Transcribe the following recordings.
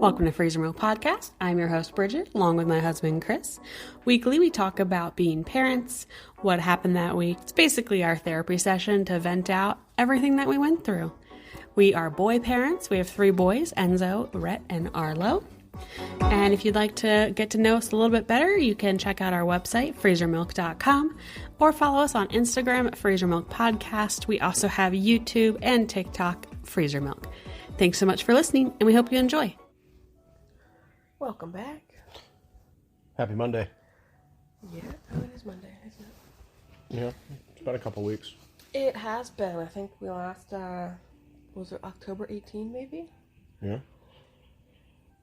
Welcome to Freezer Milk Podcast. I'm your host, Bridget, along with my husband, Chris. Weekly, we talk about being parents, what happened that week. It's basically our therapy session to vent out everything that we went through. We are boy parents. We have 3 boys, Enzo, Rhett, and Arlo. And if you'd like to get to know us a little bit better, you can check out our website, freezermilk.com, or follow us on Instagram at Freezer Milk Podcast. We also have YouTube and TikTok, Freezer Milk. Thanks so much for listening, and we hope you enjoy. Welcome back. Happy Monday. Yeah, it is Monday, isn't it? Yeah, it's been a couple weeks. It has been. I think we last, was it October 18 maybe? Yeah.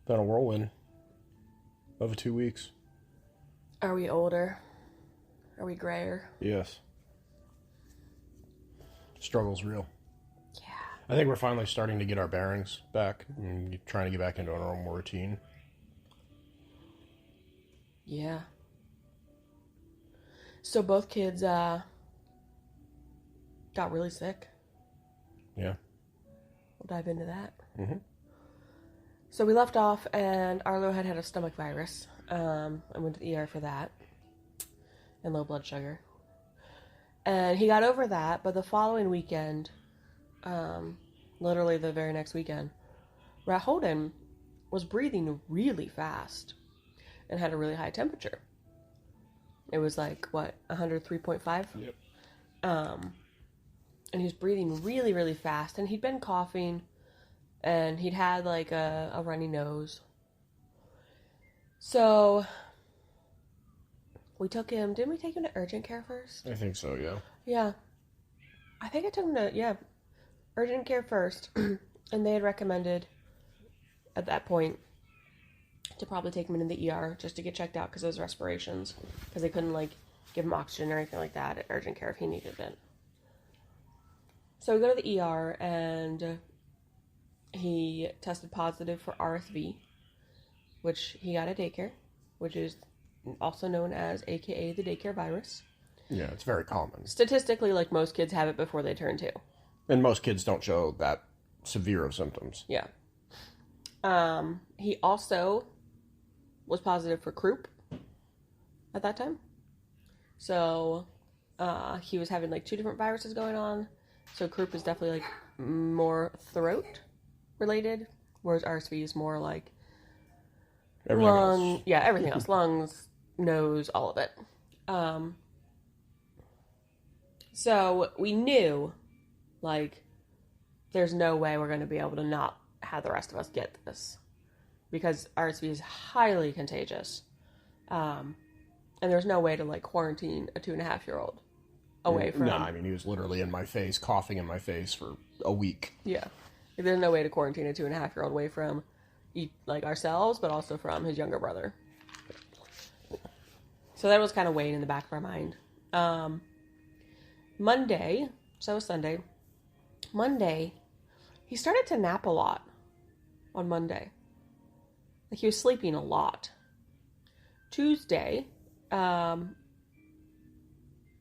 Been a whirlwind of 2 weeks. Are we older? Are we grayer? Yes. Struggle's real. Yeah. I think we're finally starting to get our bearings back and trying to get back into a normal routine. Yeah. So both kids got really sick. Yeah. We'll dive into that. Mm-hmm. So we left off, and Arlo had a stomach virus. I went to the ER for that, and low blood sugar. And he got over that, but the following weekend, literally the very next weekend, Rat Holden was breathing really fast and had a really high temperature. It was like, 103.5? Yep. And he was breathing really, really fast, and he'd been coughing, and he'd had like a runny nose. So we took him, didn't we take him to urgent care first? I think so, yeah. Yeah. I think I took him to, urgent care first. And they had recommended at that point to probably take him into the ER just to get checked out because of his respirations. Because they couldn't give him oxygen or anything like that at urgent care if he needed it. So we go to the ER and he tested positive for RSV, which he got at daycare, which is also known as AKA the daycare virus. Yeah, it's very common. Statistically, most kids have it before they turn 2. And most kids don't show that severe of symptoms. Yeah. He also was positive for croup at that time. So he was having 2 different viruses going on. So croup is definitely more throat related, whereas RSV is more Everything lung. else. Yeah, everything else. Lungs, nose, all of it. So we knew, there's no way we're going to be able to not have the rest of us get this. Because RSV is highly contagious. And there's no way to, quarantine a 2.5-year-old away from... No, I mean, he was literally in my face, coughing in my face for a week. Yeah. There's no way to quarantine a 2.5-year-old away from, ourselves, but also from his younger brother. So that was kind of weighing in the back of our mind. Monday, so it was Sunday. Monday, he started to nap a lot on Monday. He was sleeping a lot. Tuesday, and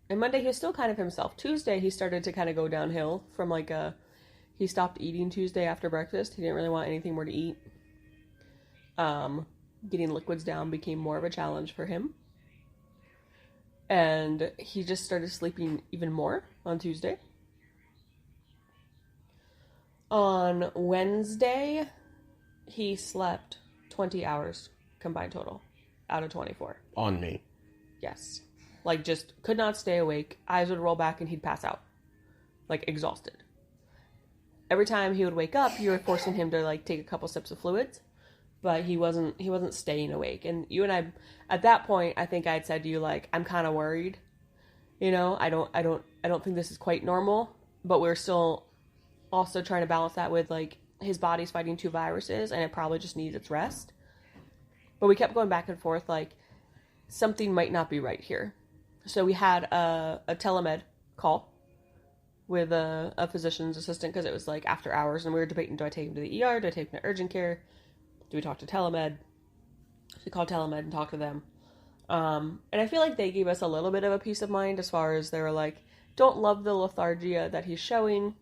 Monday he was still kind of himself. Tuesday he started to kind of go downhill from he stopped eating Tuesday after breakfast. He didn't really want anything more to eat. Getting liquids down became more of a challenge for him. And he just started sleeping even more on Tuesday. On Wednesday, he slept 20 hours combined total out of 24. On me. Yes. Just could not stay awake. Eyes would roll back and he'd pass out. Exhausted. Every time he would wake up, you were forcing him to take a couple sips of fluids, but he wasn't staying awake. And you and I, at that point, I think I had said to you I'm kind of worried. I don't think this is quite normal, but we're still also trying to balance that with his body's fighting 2 viruses and it probably just needs its rest. But we kept going back and forth something might not be right here. So we had a telemed call with a physician's assistant because it was after hours and we were debating, do I take him to the ER? Do I take him to urgent care? Do we talk to telemed? So we called telemed and talked to them. And I feel they gave us a little bit of a peace of mind as far as they were don't love the lethargia that he's showing.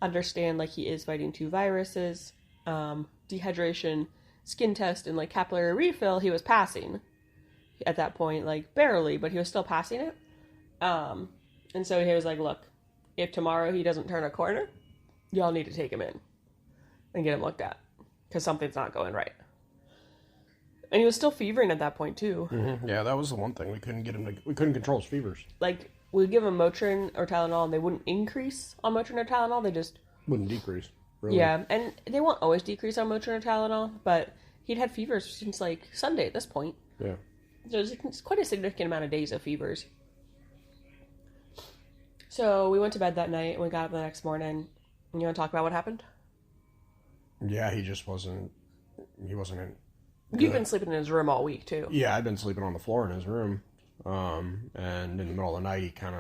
Understand he is fighting 2 viruses. Dehydration skin test and like capillary refill, he was passing at that point, like barely, but he was still passing it. And so he was like, look, if tomorrow he doesn't turn a corner, y'all need to take him in and get him looked at because something's not going right. And he was still fevering at that point too. Mm-hmm. Yeah, that was the one thing we couldn't we couldn't control his fevers. Like we'd give him Motrin or Tylenol, and they wouldn't increase on Motrin or Tylenol. They just wouldn't decrease. Really. Yeah, and they won't always decrease on Motrin or Tylenol, but he'd had fevers since like Sunday at this point. Yeah. So it's quite a significant amount of days of fevers. So we went to bed that night and we got up the next morning. You want to talk about what happened? Yeah, he just wasn't. He wasn't in. You've been sleeping in his room all week too. Yeah, I'd been sleeping on the floor in his room. And in the middle of the night, he kind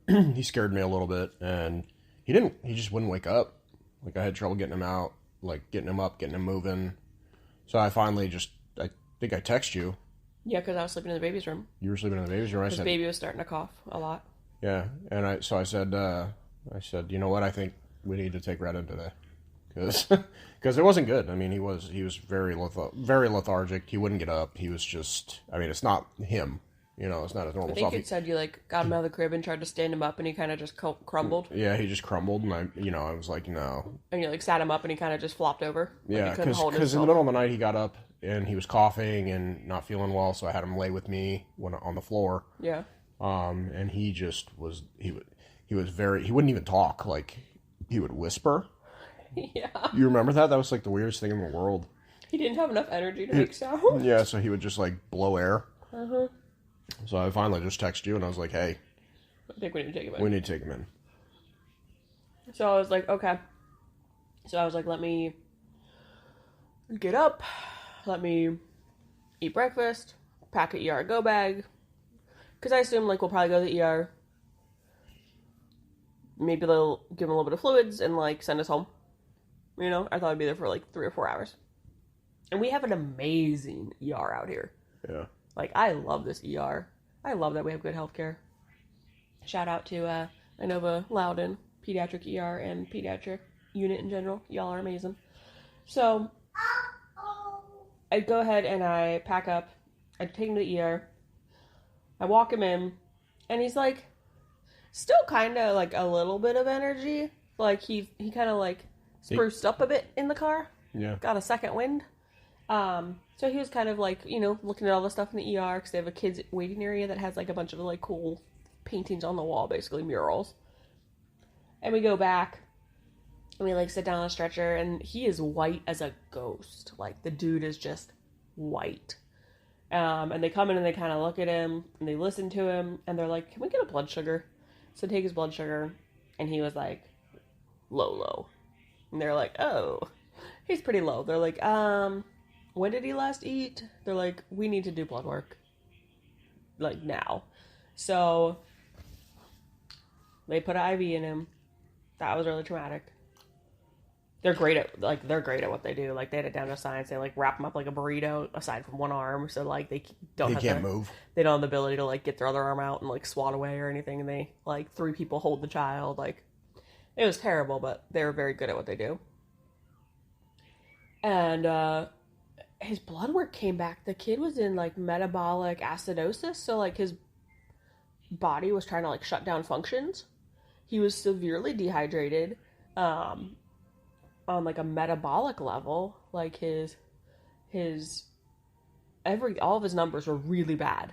of he scared me a little bit, and he just wouldn't wake up. Like I had trouble getting him out, like getting him up, getting him moving. So I finally I think I texted you. Yeah, because I was sleeping in the baby's room. You were sleeping in the baby's room. His baby was starting to cough a lot. Yeah, and I said, you know what? I think we need to take Red in today, because it wasn't good. I mean, he was very lethargic. He wouldn't get up. He was just. I mean, it's not him. You know, it's not his normal I think self. you said you like got him out of the crib and tried to stand him up, and he kind of just crumbled. Yeah, he just crumbled, and I was like, no. And you like sat him up, and he kind of just flopped over. Yeah, because in the middle of the night he got up and he was coughing and not feeling well, so I had him lay with me on the floor. Yeah. And he just was he wouldn't even talk, like he would whisper. Yeah. You remember that? That was like the weirdest thing in the world. He didn't have enough energy to make sound. Yeah, so he would just like blow air. Uh-huh. So I finally just texted you and I was like, hey, I think we need to take him in. We need to take him in. So I was like, okay. So I was like, let me get up, let me eat breakfast, pack an ER go bag. Because I assume like we'll probably go to the ER. Maybe they'll give him a little bit of fluids and like send us home. You know, I thought I'd be there for like 3 or 4 hours. And we have an amazing ER out here. Yeah. Like, I love this ER. I love that we have good healthcare. Shout out to Inova Loudon, pediatric ER and pediatric unit in general. Y'all are amazing. So, I go ahead and I pack up. I take him to the ER. I walk him in. And he's like, still kind of like a little bit of energy. Like, he kind of like spruced up a bit in the car. Yeah. Got a second wind. So he was kind of like, you know, looking at all the stuff in the ER because they have a kids waiting area that has like a bunch of like cool paintings on the wall, basically murals. And we go back and we like sit down on a stretcher and he is white as a ghost. Like the dude is just white. And they come in and they kind of look at him and they listen to him and they're like, can we get a blood sugar? So take his blood sugar and he was like low. And they're like, oh, he's pretty low. They're like, when did he last eat? They're like, we need to do blood work. Like, now. So, they put an IV in him. That was really traumatic. They're great at what they do. Like, they had it down to science. They, like, wrap him up like a burrito, aside from one arm. So, like, they can't move. They don't have the ability to, like, get their other arm out and, like, swat away or anything. And they, like, 3 people hold the child. Like, it was terrible, but they were very good at what they do. And, his blood work came back. The kid was in like metabolic acidosis, so like his body was trying to like shut down functions. He was severely dehydrated, on like a metabolic level. Like all of his numbers were really bad.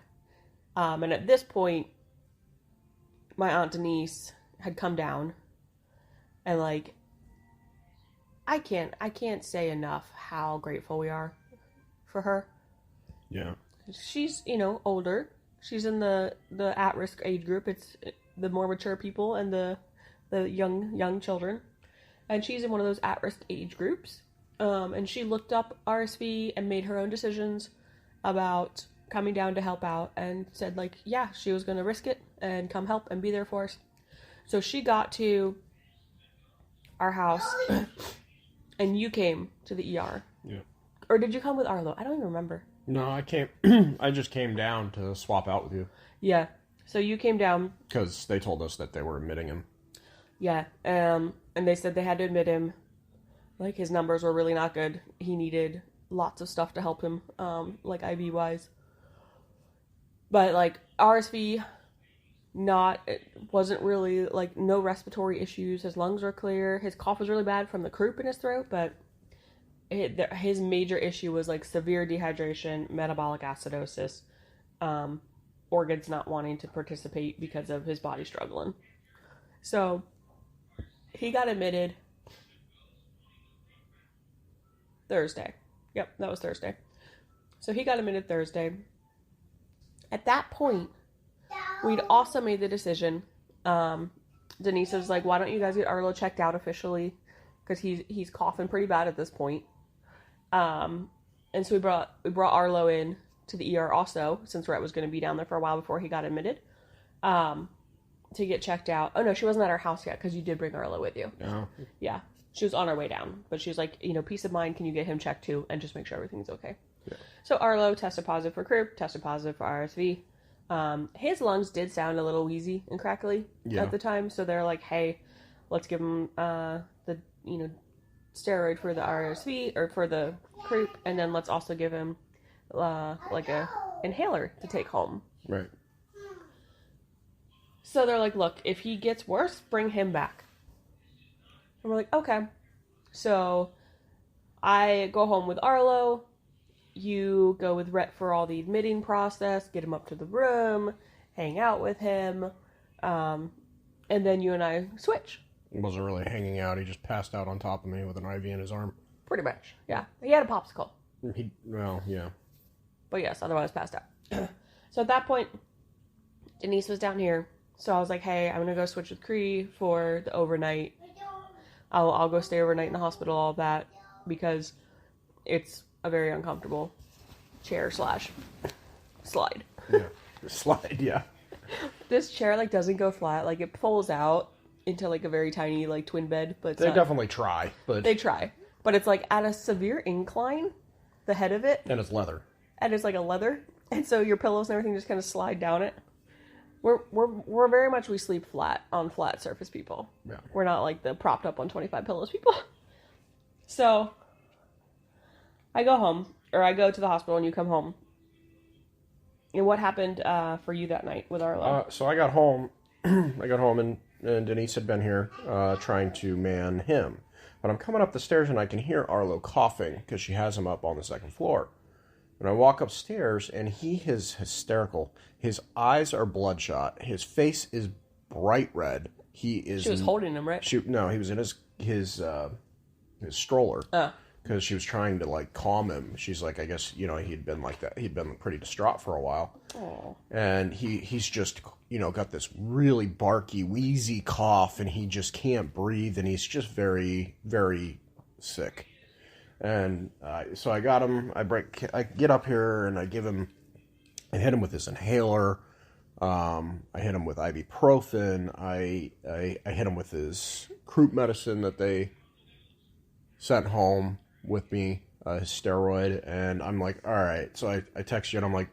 And at this point, my Aunt Denise had come down, and like I can't say enough how grateful we are for her. Yeah. She's, you know, older. She's in the at-risk age group. It's the more mature people and the young children. And she's in one of those at-risk age groups. And she looked up RSV and made her own decisions about coming down to help out and said, like, yeah, she was going to risk it and come help and be there for us. So she got to our house and you came to the ER. Yeah. Or did you come with Arlo? I don't even remember. No, I came. I just came down to swap out with you. Yeah. So you came down. Because they told us that they were admitting him. Yeah. And they said they had to admit him. Like, his numbers were really not good. He needed lots of stuff to help him, like IV wise. But like RSV, it wasn't really like no respiratory issues. His lungs were clear. His cough was really bad from the croup in his throat, but his major issue was like severe dehydration, metabolic acidosis, organs not wanting to participate because of his body struggling. So he got admitted Thursday. Yep, that was Thursday. So he got admitted Thursday. At that point, we'd also made the decision. Denise was like, "Why don't you guys get Arlo checked out officially? Because he's coughing pretty bad at this point." And so we brought Arlo in to the ER also, since Rhett was going to be down there for a while before he got admitted, to get checked out. Oh no, she wasn't at our house yet because you did bring Arlo with you. Oh. Yeah, she was on her way down, but she was like, peace of mind. Can you get him checked too, and just make sure everything's okay? Yeah. So Arlo tested positive for croup, tested positive for RSV. His lungs did sound a little wheezy and crackly at the time, so they're like, "Hey, let's give him the steroid for the RSV or for the croup, and then let's also give him like a inhaler to take home." Right. So they're like, "Look, if he gets worse, bring him back." And we're like, "Okay." So I go home with Arlo. You go with Rhett for all the admitting process, get him up to the room, hang out with him, and then you and I switch. He wasn't really hanging out. He just passed out on top of me with an IV in his arm. Pretty much, yeah. He had a popsicle. Yeah. But yes, otherwise passed out. So at that point, Denise was down here. So I was like, "Hey, I'm going to go switch with Cree for the overnight. I'll go stay overnight in the hospital, all that, because it's a very uncomfortable chair / slide." Yeah. Slide, yeah. This chair, like, doesn't go flat. Like, it pulls out into, like, a very tiny, like, twin bed. But they definitely try, but... They try. But it's, like, at a severe incline, the head of it. And it's leather. And it's, like, a leather. And so your pillows and everything just kind of slide down it. We're very much, we sleep flat on flat surface people. Yeah. We're not, like, the propped up on 25 pillows people. So I go home, or I go to the hospital and you come home. And what happened for you that night with Arlo? So I got home. And Denise had been here trying to man him. But I'm coming up the stairs and I can hear Arlo coughing because she has him up on the second floor. And I walk upstairs and he is hysterical. His eyes are bloodshot. His face is bright red. He is. She was holding him, right? No, he was in his stroller. Because she was trying to, like, calm him. She's like, I guess, he'd been like that. He'd been pretty distraught for a while. Aww. And he's just, got this really barky, wheezy cough, and he just can't breathe, and he's just very, very sick. And so I got him, I get up here, and I hit him with this inhaler. I hit him with ibuprofen. I hit him with his croup medicine that they sent home with me, his steroid, and I'm like, all right. So I text you, and I'm like,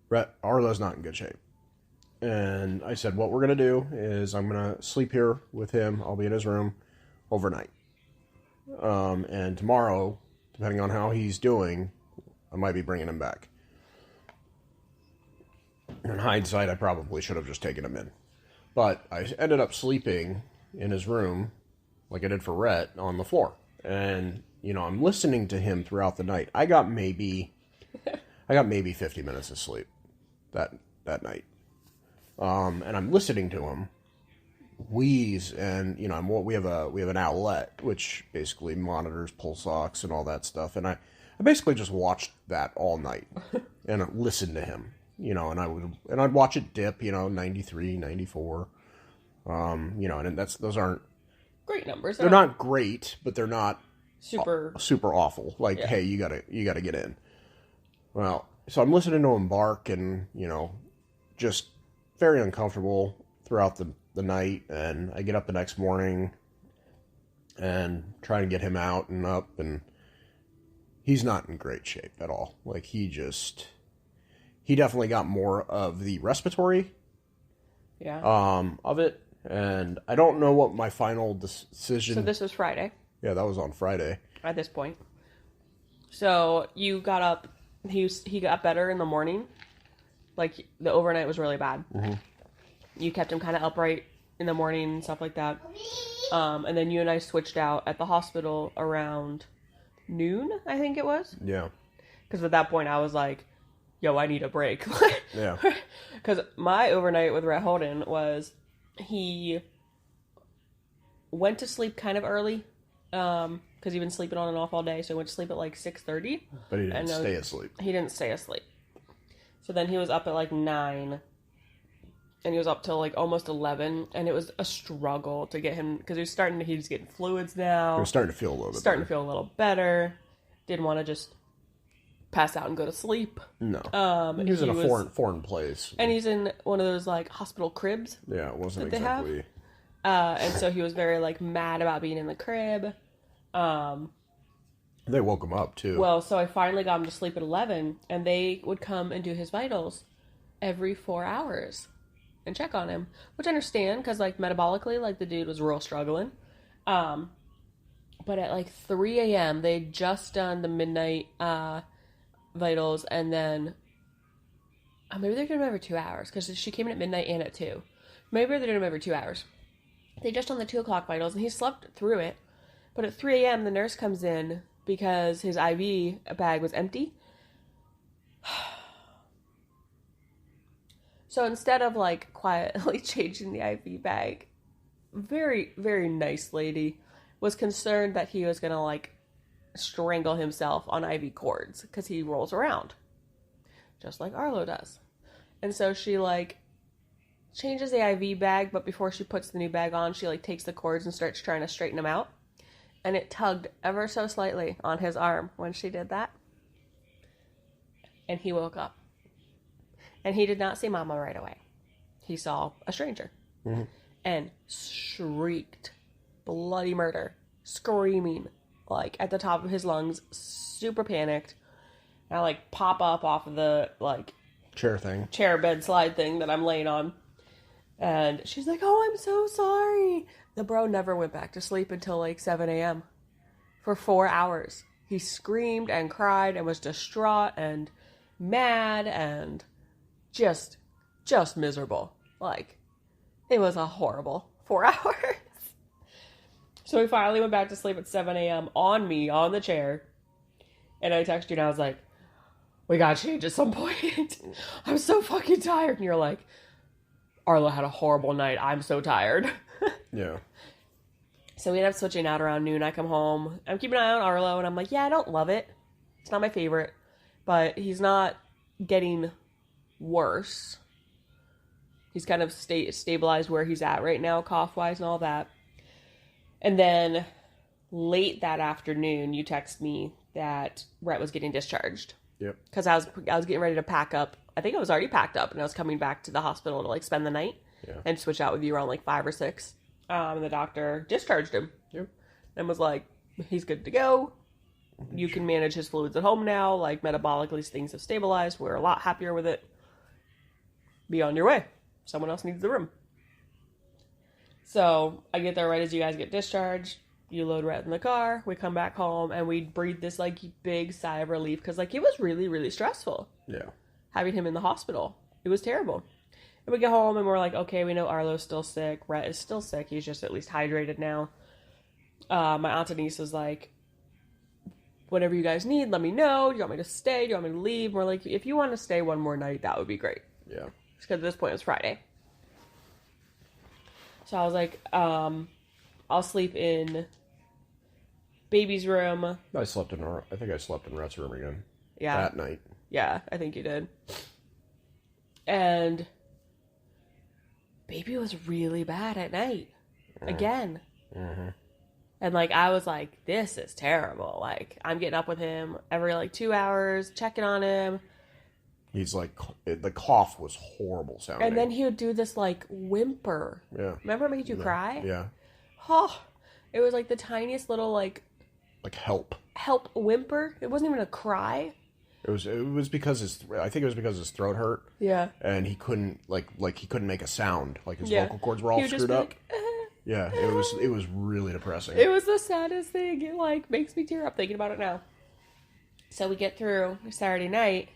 Rhett, Arlo's not in good shape. And I said, what we're going to do is I'm going to sleep here with him. I'll be in his room overnight. And tomorrow, depending on how he's doing, I might be bringing him back. In hindsight, I probably should have just taken him in. But I ended up sleeping in his room, like I did for Rhett, on the floor. And, I'm listening to him throughout the night. I got maybe 50 minutes of sleep that night. And I'm listening to him wheeze, and we have an outlet which basically monitors pulse ox and all that stuff, and I basically just watched that all night and listened to him, and I'd watch it dip, 93, 94, and those aren't great numbers. They're not great, but they're not super awful. Like, yeah. Hey, you gotta get in. Well, so I'm listening to him bark, and just very uncomfortable throughout the night, and I get up the next morning and try to get him out and up, and he's not in great shape at all. Like, he definitely got more of the respiratory of it, and I don't know what my final decision. So this was Friday. Yeah, that was on Friday. At this point. So you got up. He got better in the morning. Like the overnight was really bad. Mm-hmm. You kept him kind of upright in the morning and stuff like that. And then you and I switched out at the hospital around noon, I think it was. Yeah. Because at that point I was like, yo, I need a break. Yeah. Because my overnight with Rhett Holden was he went to sleep kind of early. Because he'd been sleeping on and off all day. So he went to sleep at like 6:30. But he didn't stay asleep. He didn't stay asleep. So then he was up at like 9. And he was up till like almost 11. And it was a struggle to get him. Because he was getting fluids now. He was starting to feel a little bit Starting to feel a little better. Didn't want to just pass out and go to sleep. No. He was in a foreign place. And he's in one of those like hospital cribs. Yeah, it wasn't that exactly. And so he was very like mad about being in the crib. They woke him up too. Well, so I finally got him to sleep at 11, and they would come and do his vitals every 4 hours and check on him, which I understand because like metabolically, like the dude was real struggling. But at like 3 a.m., they'd just done the midnight vitals, and then maybe they're doing them every 2 hours because she came in at midnight and at 2. Maybe they're doing them every 2 hours. They just done the 2 o'clock vitals, and he slept through it. But at 3 a.m., the nurse comes in because his IV bag was empty. So instead of like quietly changing the IV bag, very, very nice lady was concerned that he was going to like strangle himself on IV cords because he rolls around just like Arlo does. And so she like changes the IV bag, but before she puts the new bag on, she like takes the cords and starts trying to straighten them out. And it tugged ever so slightly on his arm when she did that. And he woke up. And he did not see Mama right away. He saw a stranger. Mm-hmm. And shrieked bloody murder. Screaming. Like at the top of his lungs. Super panicked. And I like pop up off of the like chair bed slide thing that I'm laying on. And she's like, oh, I'm so sorry. The bro never went back to sleep until like 7 a.m. for 4 hours. He screamed and cried and was distraught and mad and just miserable. Like, it was a horrible 4 hours. So we finally went back to sleep at 7 a.m. on me, on the chair. And I texted you and I was like, we gotta change at some point. I'm so fucking tired. And you're like, Arlo had a horrible night. I'm so tired. Yeah. So we end up switching out around noon. I come home. I'm keeping an eye on Arlo, and I'm like, yeah, I don't love it. It's not my favorite. But he's not getting worse. He's kind of stabilized where he's at right now, cough-wise and all that. And then late that afternoon, you text me that Rhett was getting discharged. Yep. Because I was getting ready to pack up. I think I was already packed up, and I was coming back to the hospital to like spend the night. Yeah. And switch out with you around like 5 or 6. And the doctor discharged him. Yep. And was like, he's good to go. You can manage his fluids at home now. Like, metabolically, things have stabilized. We're a lot happier with it. Be on your way. Someone else needs the room. So, I get there right as you guys get discharged. You load Rhett in the car. We come back home, and we breathe this, like, big sigh of relief. Because, like, it was really, really stressful. Yeah. Having him in the hospital. It was terrible. And we get home, and we're like, okay, we know Arlo's still sick. Rhett is still sick. He's just at least hydrated now. My aunt Denise was like, whatever you guys need, let me know. Do you want me to stay? Do you want me to leave? And we're like, if you want to stay one more night, that would be great. Yeah. Because at this point, it was Friday. So I was like, I'll sleep in baby's room. I think I slept in Rhett's room again. Yeah. That night. Yeah, I think you did. And baby was really bad at night. Again. Mm-hmm. And, like, I was like, this is terrible. Like, I'm getting up with him every, like, 2 hours, checking on him. He's like, the cough was horrible sounding. And then he would do this, like, whimper. Yeah. Remember it made you cry? Yeah. Oh, it was, like, the tiniest little, like... Like, help whimper. It wasn't even a cry. It was because I think it was because his throat hurt. Yeah. And he couldn't, he couldn't make a sound. Like, his vocal cords were all screwed up. Like, Yeah, it was really depressing. It was the saddest thing. It, like, makes me tear up thinking about it now. So we get through Saturday night,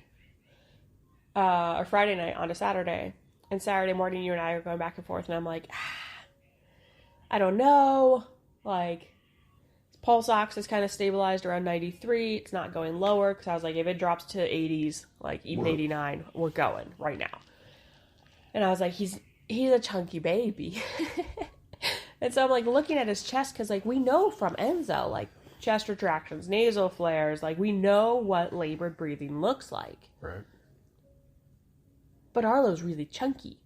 or Friday night onto Saturday. And Saturday morning, you and I are going back and forth, and I'm like, I don't know. Like, pulse ox is kind of stabilized around 93. It's not going lower, because I was like, if it drops to 80s, like even 89, we're going right now. And I was like, he's a chunky baby. And so I'm like looking at his chest, because like we know from Enzo, like chest retractions, nasal flares, like we know what labored breathing looks like. Right. But Arlo's really chunky.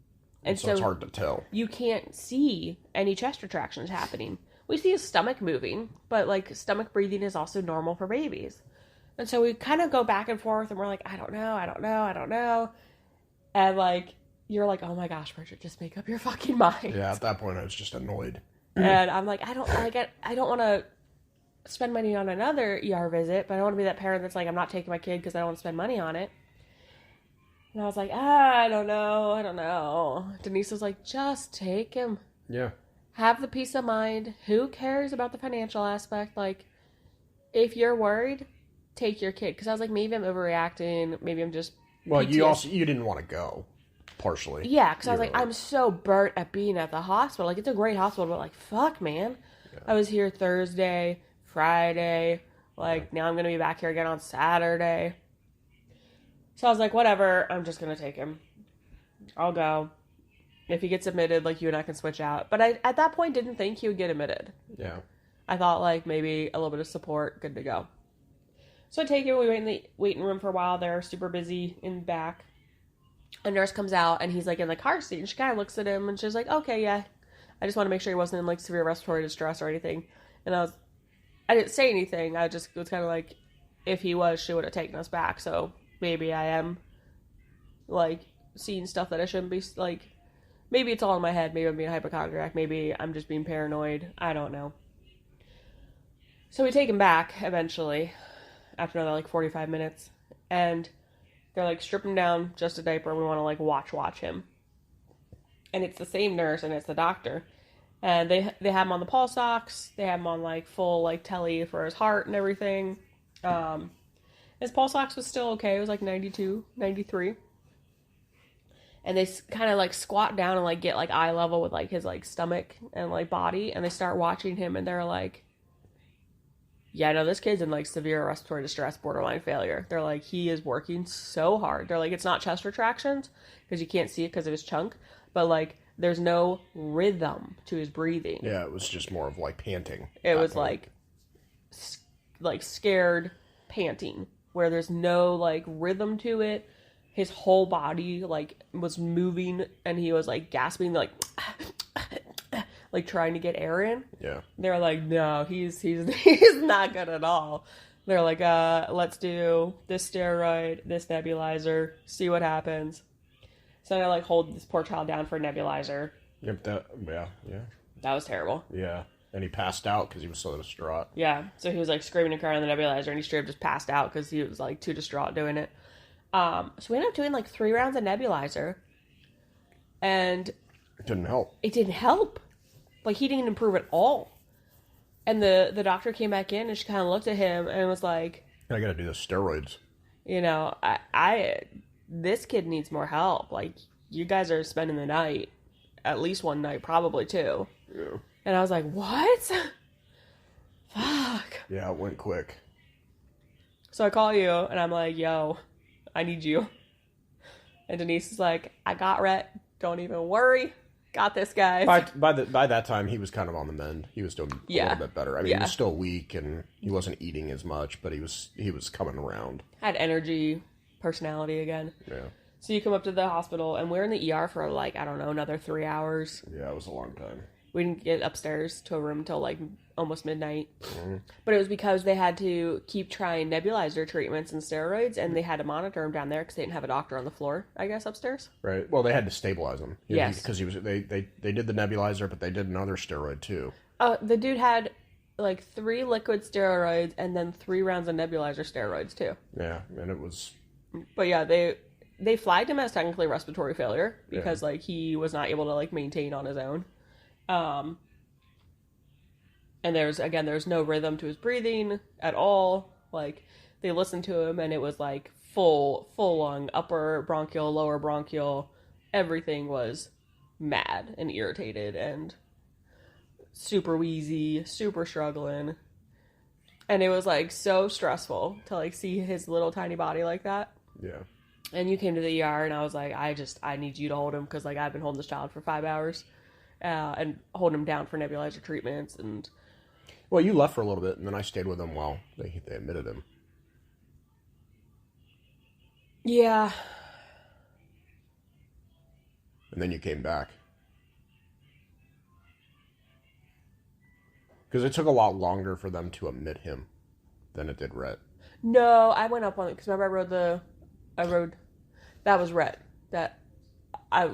And so it's hard to tell. You can't see any chest retractions happening. We see his stomach moving, but like stomach breathing is also normal for babies. And so we kind of go back and forth, and we're like, I don't know. And like, you're like, oh my gosh, Bridget, just make up your fucking mind. Yeah, at that point I was just annoyed. And I'm like, I don't want to spend money on another ER visit, but I don't want to be that parent that's like, I'm not taking my kid because I don't want to spend money on it. And I was like, I don't know. Denise was like, just take him. Yeah. Have the peace of mind. Who cares about the financial aspect? Like, if you're worried, take your kid. Because I was like, maybe I'm overreacting. Maybe I'm just Well, PTSD. you didn't want to go, partially. Yeah, because I was like, I'm so burnt at being at the hospital. Like, it's a great hospital, but like, fuck, man. Yeah. I was here Thursday, Friday. Like, now I'm going to be back here again on Saturday. So I was like, whatever, I'm just going to take him. I'll go. If he gets admitted, like, you and I can switch out. But I, at that point, didn't think he would get admitted. Yeah. I thought, like, maybe a little bit of support, good to go. So I take him, we wait in the waiting room for a while. They're super busy in the back. A nurse comes out, and he's, like, in the car seat. And she kind of looks at him, and she's like, okay, yeah. I just want to make sure he wasn't in, like, severe respiratory distress or anything. And I didn't say anything. I just was kind of like, if he was, she would have taken us back. So maybe I am, like, seeing stuff that I shouldn't be, like, maybe it's all in my head. Maybe I'm being a hypochondriac. Maybe I'm just being paranoid. I don't know. So we take him back, eventually, after another, like, 45 minutes. And they're like, strip him down, just a diaper. We want to, like, watch him. And it's the same nurse, and it's the doctor. And they have him on the pulse ox. They have him on, like, full, like, telly for his heart and everything. His pulse ox was still okay. It was like 92, 93. And they kind of like squat down and like get like eye level with like his like stomach and like body. And they start watching him, and they're like, yeah, no, this kid's in like severe respiratory distress, borderline failure. They're like, he is working so hard. They're like, it's not chest retractions because you can't see it because of his chunk. But like, there's no rhythm to his breathing. Yeah, it was just more of like panting. It was like scared panting, where there's no like rhythm to it. His whole body like was moving, and he was like gasping, like like trying to get air in. Yeah. They're like, no, he's not good at all. They're like, let's do this steroid, this nebulizer, see what happens. So I like hold this poor child down for a nebulizer. Yep. Yeah. That was terrible. Yeah. And he passed out because he was so distraught. Yeah. So he was like screaming and crying on the nebulizer, and he straight up just passed out because he was like too distraught doing it. So we ended up doing like 3 rounds of nebulizer, and it didn't help. It didn't help. Like, he didn't improve at all. And the doctor came back in, and she kind of looked at him and was like, I gotta do the steroids. You know, this kid needs more help. Like, you guys are spending the night, at least one night, probably 2. Yeah. And I was like, what? Fuck. Yeah, it went quick. So I call you, and I'm like, yo, I need you. And Denise is like, I got Rhett. Don't even worry. Got this, guys. By that time, he was kind of on the mend. He was doing a little bit better. I mean, he was still weak, and he wasn't eating as much, but he was coming around. Had energy, personality again. Yeah. So you come up to the hospital, and we're in the ER for like, I don't know, another 3 hours. Yeah, it was a long time. We didn't get upstairs to a room until like almost midnight. Mm-hmm. But it was because they had to keep trying nebulizer treatments and steroids, and they had to monitor him down there because they didn't have a doctor on the floor, I guess, upstairs. Right. Well, they had to stabilize him. Yes. Because they did the nebulizer, but they did another steroid too. The dude had like 3 liquid steroids and then 3 rounds of nebulizer steroids too. Yeah, and it was... But yeah, they flagged him as technically respiratory failure because like he was not able to like maintain on his own. And there's no rhythm to his breathing at all. Like, they listened to him, and it was like full lung, upper bronchial, lower bronchial. Everything was mad and irritated and super wheezy, super struggling. And it was like so stressful to like see his little tiny body like that. Yeah. And you came to the ER, and I was like, I need you to hold him, because like I've been holding this child for 5 hours, and holding him down for nebulizer treatments. And well, you left for a little bit, and then I stayed with him while they admitted him. Yeah. And then you came back. Because it took a lot longer for them to admit him than it did Rhett. No, I went up on it, because remember that was Rhett.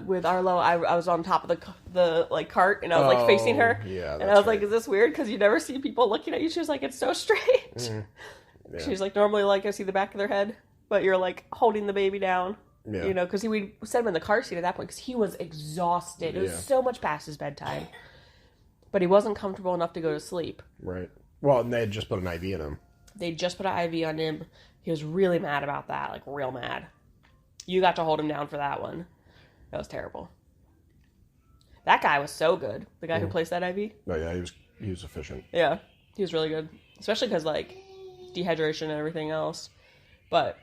With Arlo, I was on top of the like cart, and I was like facing her. Yeah, and I was like, is this weird? Because you never see people looking at you. She was like, it's so strange. Yeah. She's like, normally like I see the back of their head, but you're like holding the baby down. Yeah. You know, because we set him in the car seat at that point because he was exhausted. It was so much past his bedtime. But he wasn't comfortable enough to go to sleep. Right. Well, and they had just put an IV in him. They just put an IV on him. He was really mad about that, like real mad. You got to hold him down for that one. That was terrible. That guy was so good. The guy who placed that IV. Oh yeah, he was efficient. Yeah, he was really good, especially because like dehydration and everything else. But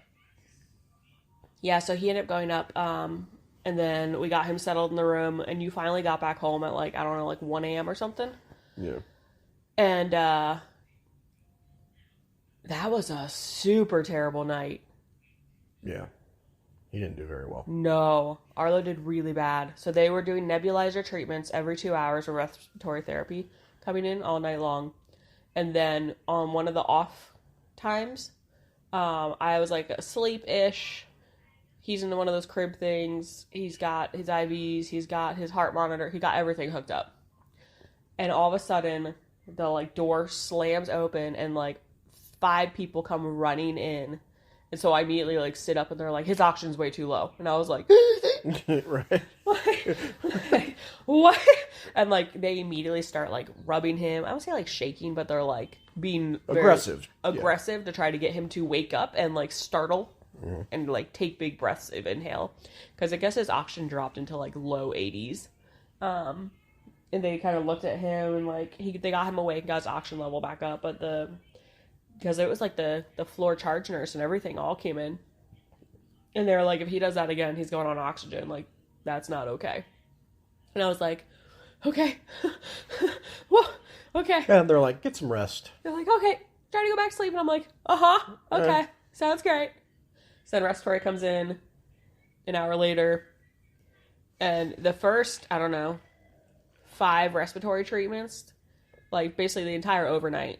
yeah, so he ended up going up, and then we got him settled in the room, and you finally got back home at like, I don't know, like 1 a.m. or something. Yeah. And that was a super terrible night. Yeah. He didn't do very well. No. Arlo did really bad. So they were doing nebulizer treatments every 2 hours of respiratory therapy coming in all night long. And then on one of the off times, I was like asleep-ish. He's in one of those crib things. He's got his IVs. He's got his heart monitor. He got everything hooked up. And all of a sudden, the like door slams open and like 5 people come running in. And so I immediately like sit up, and they're like, his oxygen's way too low. And I was like, right. What? And like they immediately start like rubbing him. I don't say like shaking, but they're like being aggressive to try to get him to wake up and like startle and like take big breaths of inhale. Because I guess his oxygen dropped into like low 80s. And they kind of looked at him, and like they got him awake and got his oxygen level back up. But because it was like the floor charge nurse and everything all came in. And they were like, if he does that again, he's going on oxygen. Like, that's not okay. And I was like, okay. Whoa, okay. And they're like, get some rest. They're like, okay, try to go back to sleep. And I'm like, okay, sounds great. So then respiratory comes in an hour later. And the first, I don't know, 5 respiratory treatments, like basically the entire overnight,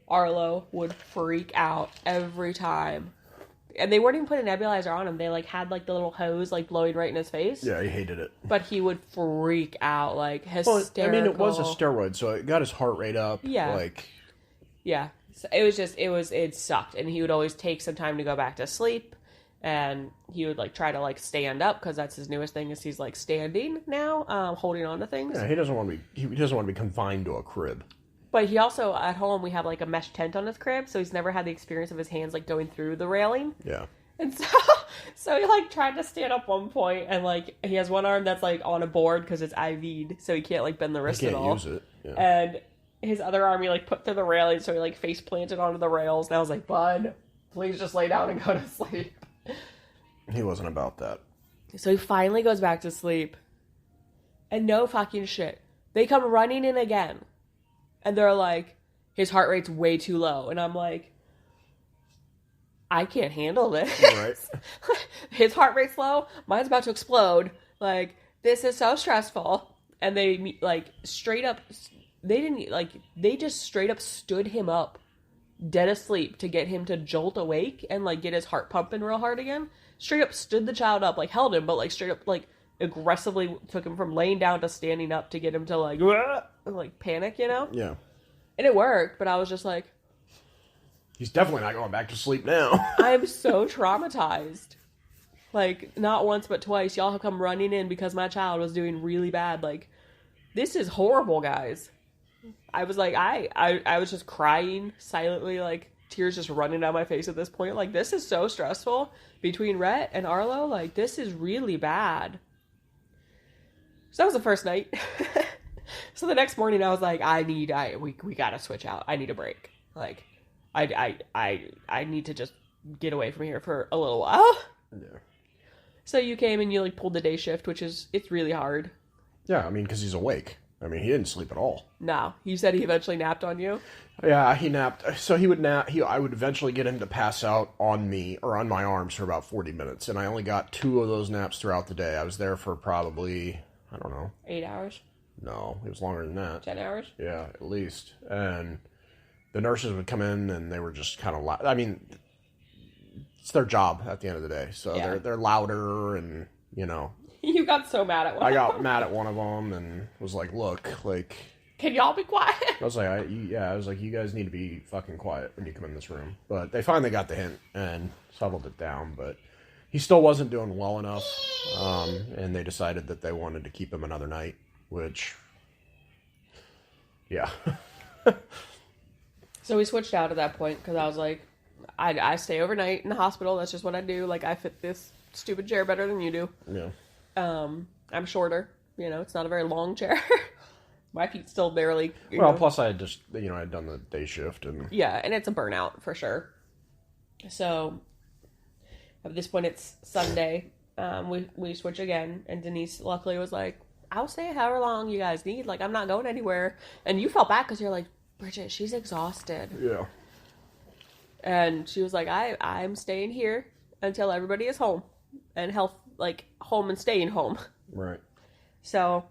Arlo would freak out every time. And they weren't even putting a nebulizer on him. They like had like the little hose like blowing right in his face. Yeah, he hated it. But he would freak out, like hysterical. Well, I mean, it was a steroid, so it got his heart rate up. Yeah. Like. Yeah. So it sucked. And he would always take some time to go back to sleep. And he would like try to like stand up, because that's his newest thing, is he's like standing now, holding on to things. Yeah, he doesn't want to be confined to a crib. But he also, at home, we have, like, a mesh tent on his crib, so he's never had the experience of his hands, like, going through the railing. Yeah. And so he, like, tried to stand up one point, and, like, he has one arm that's, like, on a board because it's IV'd, so he can't, like, bend the wrist at all. He can't use it. Yeah. And his other arm he, like, put through the railing, so he, like, face planted onto the rails, and I was like, bud, please just lay down and go to sleep. He wasn't about that. So he finally goes back to sleep, and no fucking shit. They come running in again. And they're like, his heart rate's way too low. And I'm like, I can't handle this. Right. His heart rate's low. Mine's about to explode. Like, this is so stressful. And they, like, straight up, they just straight up stood him up, dead asleep, to get him to jolt awake and, like, get his heart pumping real hard again. Straight up stood the child up, like, held him, but, like, straight up, like, aggressively took him from laying down to standing up to get him to like panic, you know? Yeah. And it worked, but I was just like, he's definitely not going back to sleep now. I'm so traumatized. Like, not once but twice, y'all have come running in because my child was doing really bad. Like, this is horrible, guys. I was like, I was just crying silently, like, tears just running down my face at this point. Like, this is so stressful between Rhett and Arlo. Like, this is really bad. So that was the first night. So the next morning I was like, we gotta switch out. I need a break. Like, I need to just get away from here for a little while. Yeah. So you came and you like pulled the day shift, it's really hard. Yeah, I mean, because he's awake. I mean, he didn't sleep at all. No, you said he eventually napped on you. Yeah, he napped. So he would nap. I would eventually get him to pass out on me or on my arms for about 40 minutes, and I only got 2 of those naps throughout the day. I was there for probably, I don't know, 8 hours. No, it was longer than that. 10 hours. Yeah, at least. And the nurses would come in, and they were just kind of I mean, it's their job at the end of the day, so yeah. they're louder, and you know. You got so mad at one. I got mad at one of them and was like, "Look, like, can y'all be quiet?" I was like, you guys need to be fucking quiet when you come in this room." But they finally got the hint and settled it down. But he still wasn't doing well enough, and they decided that they wanted to keep him another night, which, yeah. So we switched out at that point because I was like, I stay overnight in the hospital. That's just what I do. Like, I fit this stupid chair better than you do. Yeah. I'm shorter. You know, it's not a very long chair. My feet still barely. Plus I had just, I'd done the day shift and. Yeah, and it's a burnout for sure. So at this point, it's Sunday. We switch again, and Denise luckily was like, "I'll stay however long you guys need. Like, I'm not going anywhere." And you felt bad because you're like, "Bridget, she's exhausted." Yeah. And she was like, I'm staying here until everybody is home and home and staying home. Right. So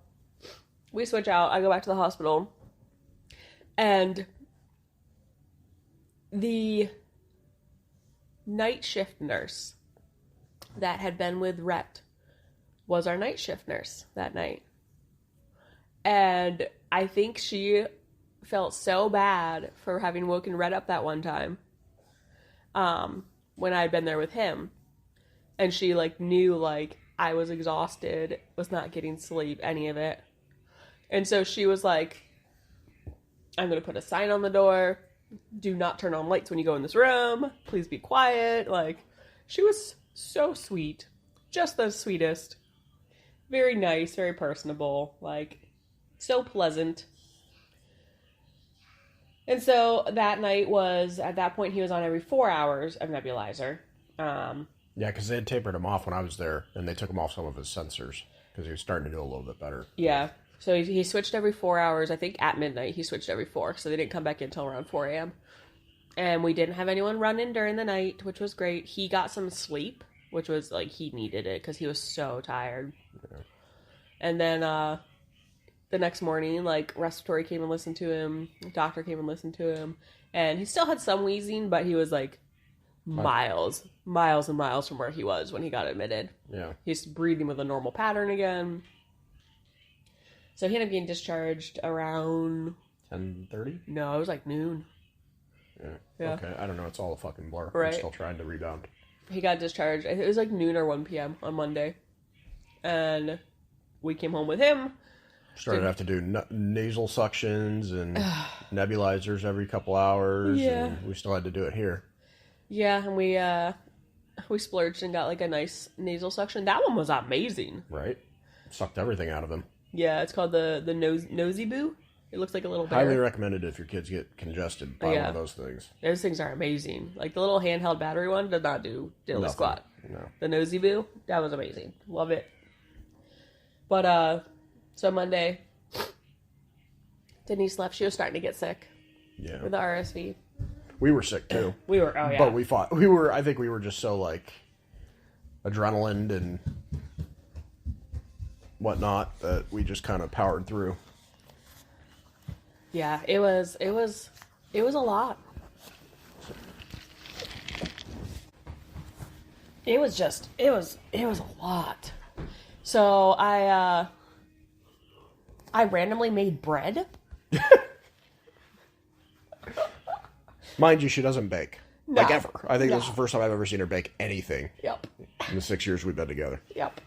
we switch out. I go back to the hospital, and the night shift nurse that had been with Rhett was our night shift nurse that night. And I think she felt so bad for having woken Rhett up that one time, when I had been there with him. And she, knew, I was exhausted, was not getting sleep, any of it. And so she was like, "I'm going to put a sign on the door. Do not turn on lights when you go in this room. Please be quiet." She was so sweet. Just the sweetest. Very nice, very personable. So pleasant. And so that night at that point, he was on every 4 hours of nebulizer. Yeah, because they had tapered him off when I was there, and they took him off some of his sensors, because he was starting to do a little bit better. Yeah, so he switched every 4 hours. I think at midnight he switched every 4, so they didn't come back in until around 4 a.m. And we didn't have anyone run in during the night, which was great. He got some sleep, which was, he needed it, because he was so tired. Yeah. And then, the next morning, respiratory came and listened to him, the doctor came and listened to him, and he still had some wheezing, but he was, miles and miles from where he was when he got admitted. Yeah. He's breathing with a normal pattern again. So he ended up getting discharged around 10:30? No, it was noon. Yeah. Okay, I don't know. It's all a fucking blur. Right. I'm still trying to rebound. He got discharged. It was noon or 1 p.m. on Monday. And we came home with him. Started to have to do nasal suctions and nebulizers every couple hours. Yeah. And we still had to do it here. Yeah, and we splurged and got a nice nasal suction. That one was amazing. Right. Sucked everything out of him. Yeah, it's called the nosy boo. It looks like a little bear. Highly recommended if your kids get congested by one of those things. Those things are amazing. The little handheld battery one did not do diddly squat. No. The nosy boo, that was amazing. Love it. But so Monday, Denise left. She was starting to get sick. Yeah. With the RSV. We were sick too. We were, oh yeah. But we fought. I think we were just so adrenaline and whatnot that we just kind of powered through. Yeah, it was a lot. It was a lot. So I randomly made bread. Mind you, she doesn't bake. No. Ever. I think this is the first time I've ever seen her bake anything. Yep. In the 6 years we've been together. Yep.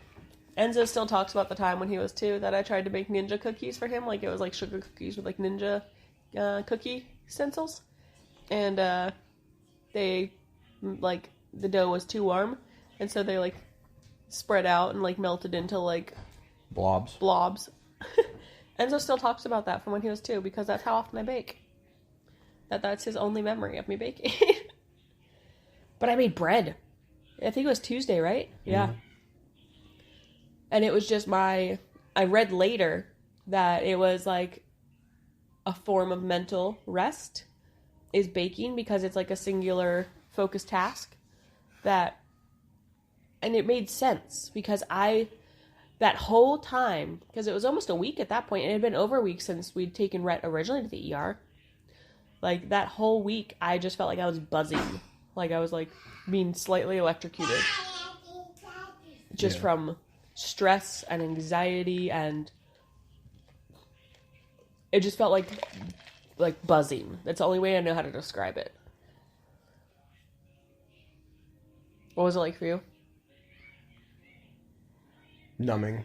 Enzo still talks about the time when he was 2 that I tried to make ninja cookies for him. It was sugar cookies with ninja cookie stencils. And they, like, the dough was too warm, and so they, like, spread out and, like, melted into, like... Blobs. Enzo still talks about that from when he was 2, because that's how often I bake. That's his only memory of me baking. But I made bread. I think it was Tuesday, right? Yeah. And it was just I read later that it was like a form of mental rest is baking, because it's like a singular focused task and it made sense, because that whole time, because it was almost a week at that point, and it had been over a week since we'd taken Rhett originally to the ER. Like, that whole week, I just felt like I was buzzing. Like, I was, like, being slightly electrocuted. Just from stress and anxiety, and it just felt like buzzing. That's the only way I know how to describe it. What was it like for you? Numbing.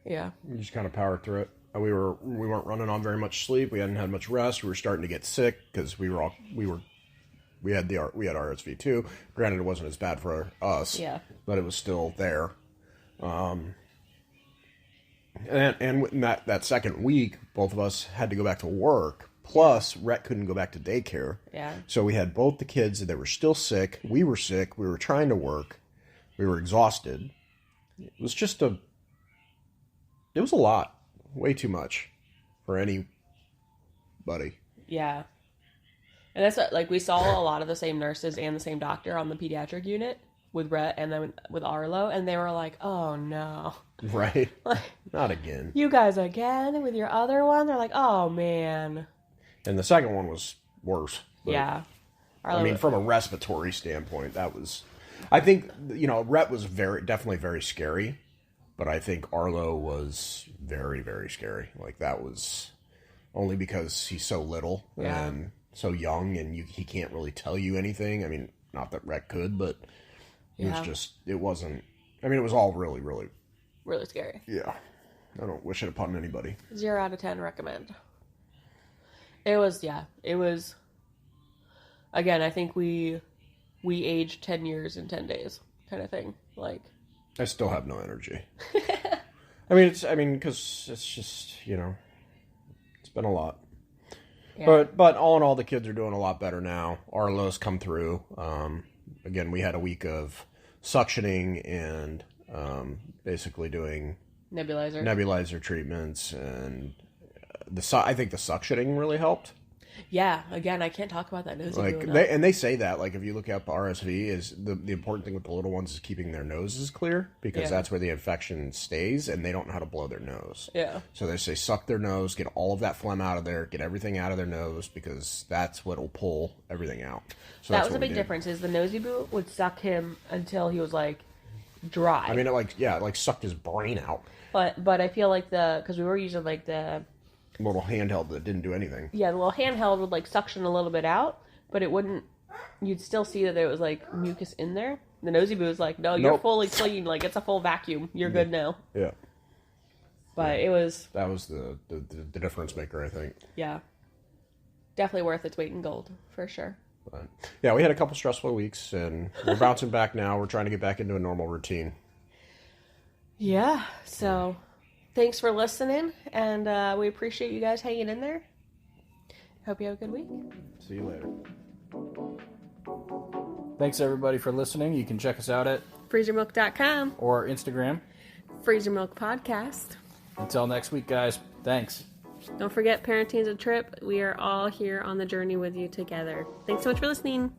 Yeah. We just kind of powered through it. We weren't running on very much sleep. We hadn't had much rest. We were starting to get sick because we had RSV too. Granted, it wasn't as bad for us. Yeah. But it was still there. And that second week, both of us had to go back to work. Plus, Rhett couldn't go back to daycare. Yeah. So we had both the kids that were still sick. We were sick. We were trying to work. We were exhausted. It was a lot. Way too much for anybody. Yeah. And that's like, we saw a lot of the same nurses and the same doctor on the pediatric unit with Rhett and then with Arlo, and they were like, oh no. Right. Not again. You guys again with your other one? They're like, oh man. And the second one was worse. Yeah. From a respiratory standpoint, that was... I think, Rhett was definitely very scary. But I think Arlo was very, very scary. Like, that was only because he's so little and so young, and he can't really tell you anything. I mean, not that Rhett could, but it was all really, really... really scary. Yeah. I don't wish it upon anybody. 0 out of 10 recommend. It was, again, I think we aged 10 years in 10 days kind of thing. Like... I still have no energy. Because it's just, it's been a lot. Yeah. But all in all, the kids are doing a lot better now. Arlo's come through. Again, we had a week of suctioning and basically doing nebulizer treatments, and I think the suctioning really helped. Yeah, again, I can't talk about that nosy boo they say that, like, if you look up RSV, is the important thing with the little ones is keeping their noses clear, because that's where the infection stays, and they don't know how to blow their nose. Yeah. So they say suck their nose, get all of that phlegm out of there, get everything out of their nose, because that's what'll pull everything out. So that was a big difference, is the nosy boo would suck him until he was, like, dry. I mean, it sucked his brain out. But I feel like because we were using, like, the... little handheld that didn't do anything. Yeah, the little handheld would, like, suction a little bit out, but it wouldn't... You'd still see that there was, like, mucus in there. The nosy boo was like, no, you're fully clean. Like, it's a full vacuum. You're good now. Yeah. But it was... That was the difference maker, I think. Yeah. Definitely worth its weight in gold, for sure. But, yeah, we had a couple stressful weeks, and we're bouncing back now. We're trying to get back into a normal routine. Yeah, so... Thanks for listening, and we appreciate you guys hanging in there. Hope you have a good week. See you later. Thanks, everybody, for listening. You can check us out at freezermilk.com or Instagram, Freezer Milk Podcast. Until next week, guys. Thanks. Don't forget, parenting is a trip. We are all here on the journey with you together. Thanks so much for listening.